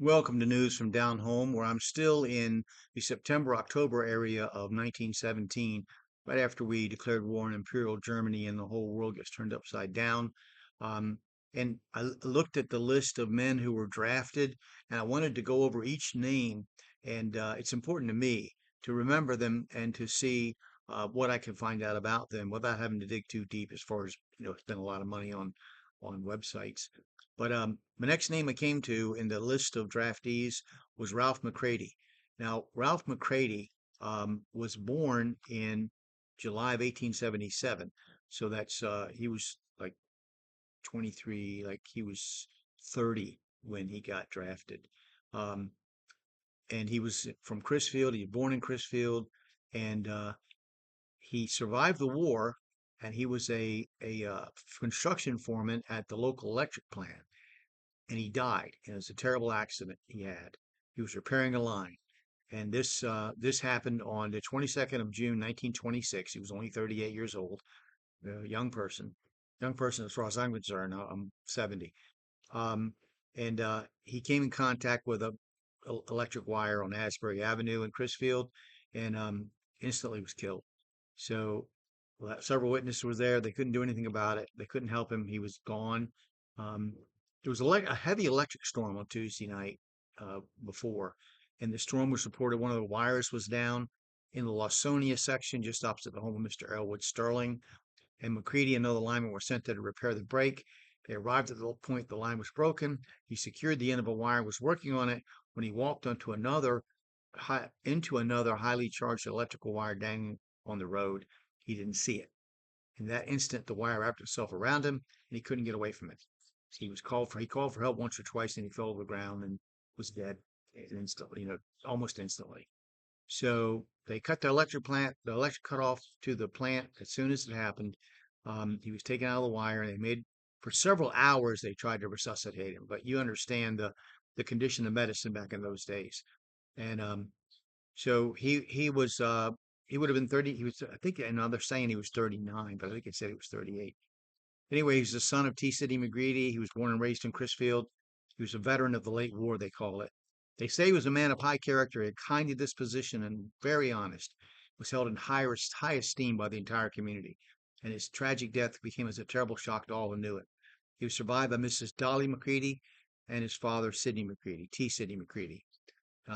Welcome to News from Down Home, where I'm still in the September-October area of 1917, right after we declared war on Imperial Germany and the whole world gets turned upside down. Um, and looked at the list of men who were drafted, and I wanted to go over each name. And it's important to me to remember them and to see what I can find out about them without having to dig too deep as far as, spend a lot of money on websites. But the next name I came to in the list of draftees was Ralph McCready. Now, Ralph McCready was born in July of 1877. So that's he was like 23, like he was 30 when he got drafted. Um, and he was from Crisfield. He was born in Crisfield, and he survived the war. And he was a construction foreman at the local electric plant, and he died. And it was a terrible accident he had. He was repairing a line, and this happened on the 22nd of June, 1926. He was only 38 years old, a young person as far as I'm concerned. I'm 70. Um, and he came in contact with a electric wire on Asbury Avenue in Crisfield, and instantly was killed. So several witnesses were there. They couldn't do anything about it. They couldn't help him. He was gone. Um, there was a heavy electric storm on Tuesday night before, and the storm was reported one of the wires was down in the Lawsonia section just opposite the home of Mr. Elwood Sterling. And McCready and another lineman were sent there to repair the break. They arrived at the point the line was broken. He secured the end of a wire, was working on it when he walked into another highly charged electrical wire dangling on the road. He didn't see it. In that instant, the wire wrapped itself around him, and he couldn't get away from it. He called for help once or twice, and he fell to the ground and was dead instantly, almost instantly. So they cut the electric cut off to the plant as soon as it happened. He was taken out of the wire, and for several hours, they tried to resuscitate him. But you understand the condition of medicine back in those days. And so he would have been 30. I think, and now they're saying he was 39, but I think it said he was 38. Anyway, he's the son of T. Sidney McCready. He was born and raised in Crisfield. He was a veteran of the late war, they call it. They say he was a man of high character, a kindly disposition, and very honest. Was held in high esteem by the entire community, and his tragic death became as a terrible shock to all who knew it. He was survived by Mrs. Dolly McCready and his father, Sidney McCready, T. Sidney McCready.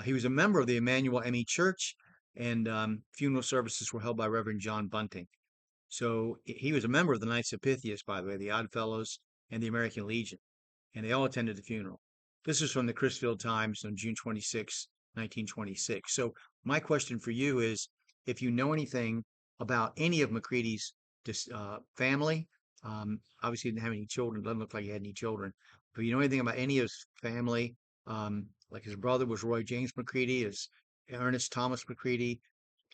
He was a member of the Emmanuel ME Church, and funeral services were held by Reverend John Bunting. So he was a member of the Knights of Pythias, by the way, the Odd Fellows and the American Legion, and they all attended the funeral. This is from the Crisfield Times on June 26, 1926. So my question for you is, if you know anything about any of McCready's family, obviously he didn't have any children, doesn't look like he had any children, but you know anything about any of his family, like his brother was Roy James McCready, his Ernest Thomas McCready,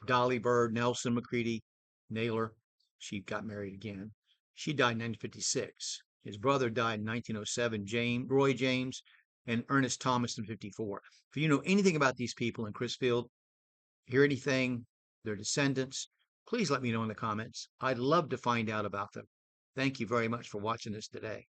Dolly Bird, Nelson McCready, Naylor. She got married again. She died in 1956. His brother died in 1907, Roy James, and Ernest Thomas in 54. If you know anything about these people in Crisfield, hear anything, their descendants, please let me know in the comments. I'd love to find out about them. Thank you very much for watching this today.